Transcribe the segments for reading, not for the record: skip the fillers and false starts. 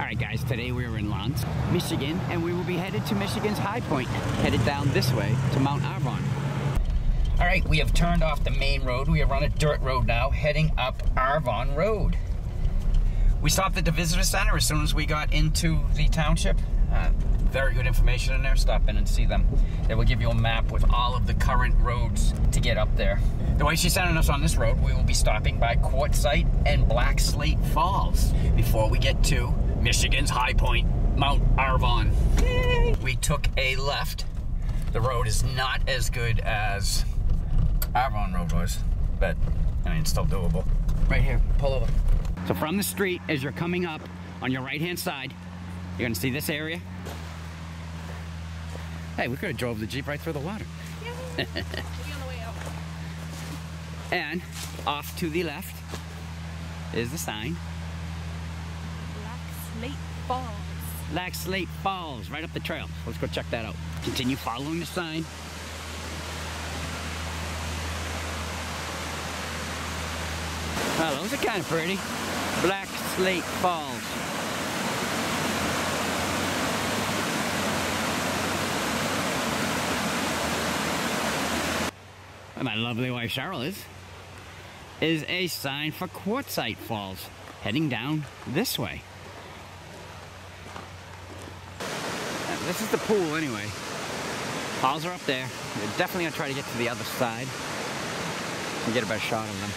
Alright guys, today we're in Lance, Michigan, and we will be headed to Michigan's high point, headed down this way to Mount Arvon. Alright, we have turned off the main road. We are on a dirt road now, heading up Arvon Road. We stopped at the visitor center as soon as we got into the township. Very good information in there. Stop in and see them. They will give you a map with all of the current roads to get up there. The way she's sending us on this road, we will be stopping by Quartzite and Slate Falls before we get to Michigan's high point, Mount Arvon. Yay! We took a left. The road is not as good as Arvon Road was, but I mean, it's still doable. Right here, pull over. So from the street, as you're coming up on your right-hand side, you're gonna see this area. Hey, we could have drove the Jeep right through the water. Yeah, we'll be on the way out. And off to the left is the sign. Slate Falls. Slate Falls, right up the trail. Let's go check that out. Continue following the sign. Oh, those are kind of pretty. Slate Falls. Where my lovely wife Cheryl is a sign for Quartzite Falls, heading down this way. This is the pool anyway. Falls are up there. We're definitely gonna try to get to the other side and get a better shot of them.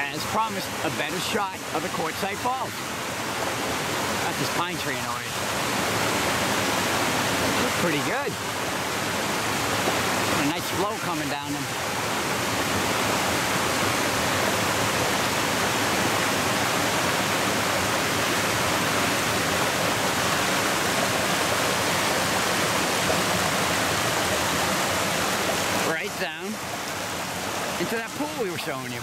As promised, a better shot of the Quartzite Falls. That's this pine tree in the way. Looks pretty good. A nice flow coming down them. Right down into that pool we were showing you.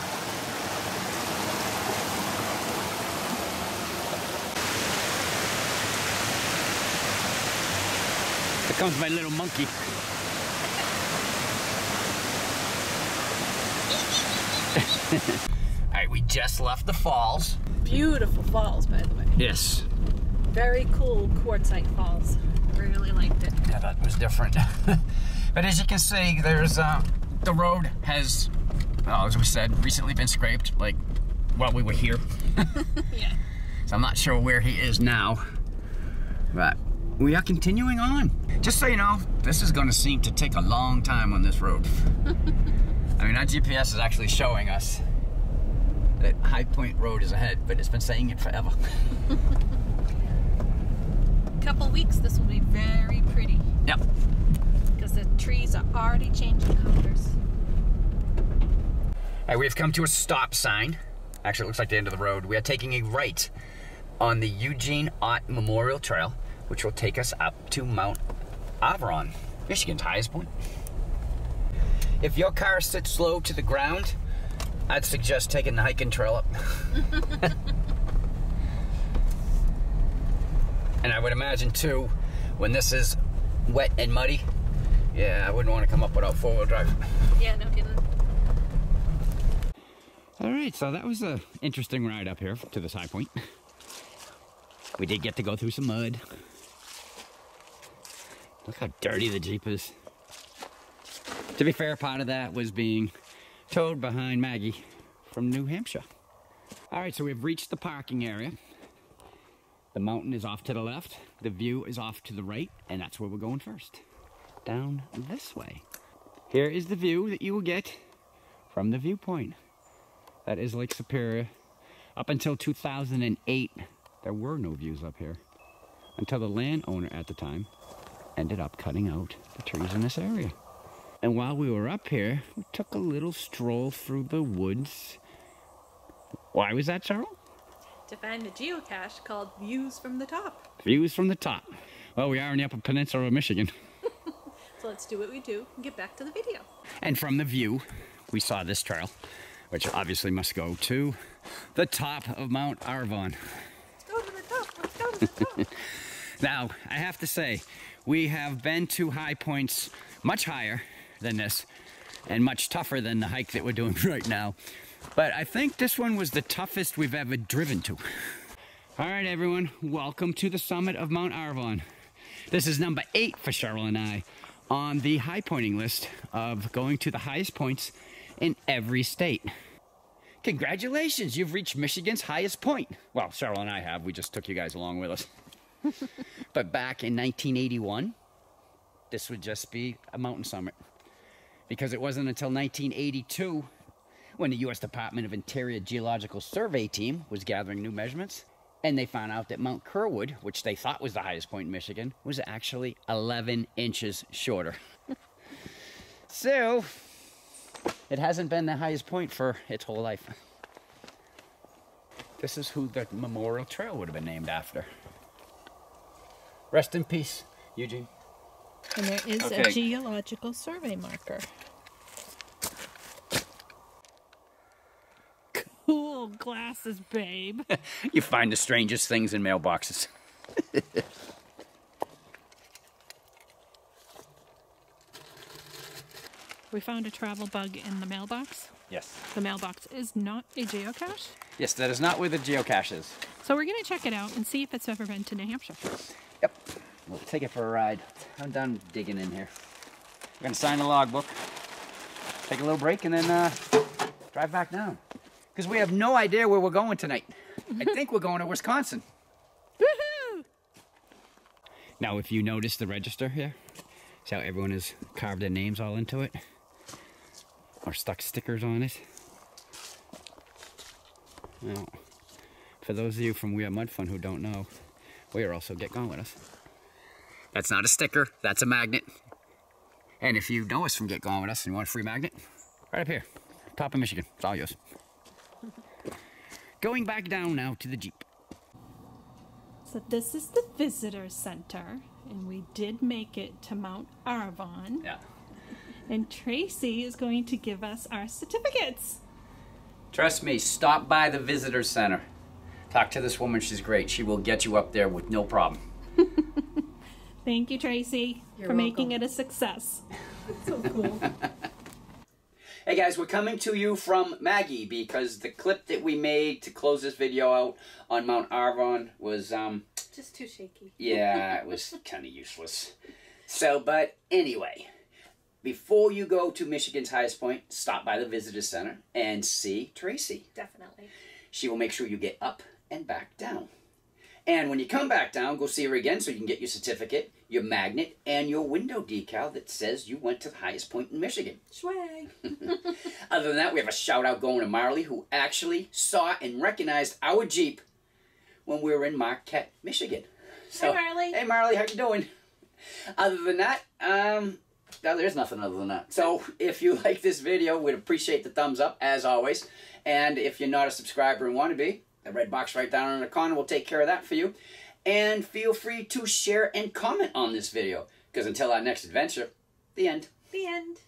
Here comes my little monkey. Alright, we just left the falls. Beautiful falls, by the way. Yes. Very cool Quartzite Falls. Really liked it. Yeah, that was different. But as you can see, there's the road has, as we said, recently been scraped, like while we were here. Yeah. So I'm not sure where he is now, but we are continuing on. Just so you know, this is going to seem to take a long time on this road. I mean, our GPS is actually showing us that High Point Road is ahead, but it's been saying it forever. Couple weeks, this will be very pretty. Yep. Because the trees are already changing colors. All right, we have come to a stop sign. Actually, it looks like the end of the road. We are taking a right on the Eugene Memorial Trail, which will take us up to Mount Arvon, Michigan's highest point. If your car sits low to the ground, I'd suggest taking the hiking trail up. And I would imagine too, when this is wet and muddy, yeah, I wouldn't want to come up without four-wheel drive. Yeah, no kidding. All right, so that was an interesting ride up here to this high point. We did get to go through some mud. Look how dirty the Jeep is. To be fair, part of that was being towed behind Maggie from New Hampshire. All right, so we've reached the parking area. The mountain is off to the left, the view is off to the right, and that's where we're going first. Down this way. Here is the view that you will get from the viewpoint. That is Lake Superior. Up until 2008, there were no views up here, until the landowner at the time ended up cutting out the trees in this area. And while we were up here, we took a little stroll through the woods. Why was that, Cheryl? To find a geocache called Views from the Top. Views from the top. Well, we are in the Upper Peninsula of Michigan. So let's do what we do and get back to the video. And from the view, we saw this trail, which obviously must go to the top of Mount Arvon. Let's go to the top. Let's go to the top. Now, I have to say, we have been to high points much higher than this and much tougher than the hike that we're doing right now. But I think this one was the toughest we've ever driven to. All right, everyone, welcome to the summit of Mount Arvon. This is number 8 for Cheryl and I on the high pointing list of going to the highest points in every state. Congratulations, you've reached Michigan's highest point. Well, Cheryl and I have, we just took you guys along with us. But back in 1981, this would just be a mountain summit. Because it wasn't until 1982, when the U.S. Department of Interior Geological Survey team was gathering new measurements, and they found out that Mount Kerwood, which they thought was the highest point in Michigan, was actually 11 inches shorter. So, it hasn't been the highest point for its whole life. This is who the memorial trail would have been named after. Rest in peace, Eugene. And there is a geological survey marker. Cool glasses, babe. You find the strangest things in mailboxes. We found a travel bug in the mailbox. Yes. The mailbox is not a geocache. Yes, that is not where the geocache is. So we're going to check it out and see if it's ever been to New Hampshire. Yep. We'll take it for a ride. I'm done digging in here. We're going to sign the logbook, take a little break, and then drive back down. Because we have no idea where we're going tonight. I think we're going to Wisconsin. Woohoo! Now, if you notice the register here, see how everyone has carved their names all into it? Or stuck stickers on it? Now, for those of you from WeRmudfun who don't know, we are also Get Gone With Us. That's not a sticker, that's a magnet. And if you know us from Get Gone With Us and you want a free magnet, right up here, top of Michigan, it's all yours. Going back down now to the Jeep. So this is the visitor center, and we did make it to Mount Arvon. Yeah. And Tracy is going to give us our certificates. Trust me, stop by the visitor center. Talk to this woman, she's great. She will get you up there with no problem. Thank you, Tracy, for making it a success. That's so cool. Hey guys, we're coming to you from Maggie because the clip that we made to close this video out on Mount Arvon was, just too shaky. Yeah, it was kind of useless. So, but anyway, before you go to Michigan's highest point, stop by the visitor center and see Tracy. Definitely. She will make sure you get up and back down. And when you come back down, go see her again so you can get your certificate, your magnet, and your window decal that says you went to the highest point in Michigan. Swag. Other than that, we have a shout out going to Marley, who actually saw and recognized our Jeep when we were in Marquette, Michigan. So, hey, Marley. Hey, Marley, how you doing? Other than that, there's nothing other than that. So, if you like this video, we'd appreciate the thumbs up, as always. And if you're not a subscriber and want to be, the red box right down in the corner will take care of that for you. And feel free to share and comment on this video. Because until our next adventure, the end. The end.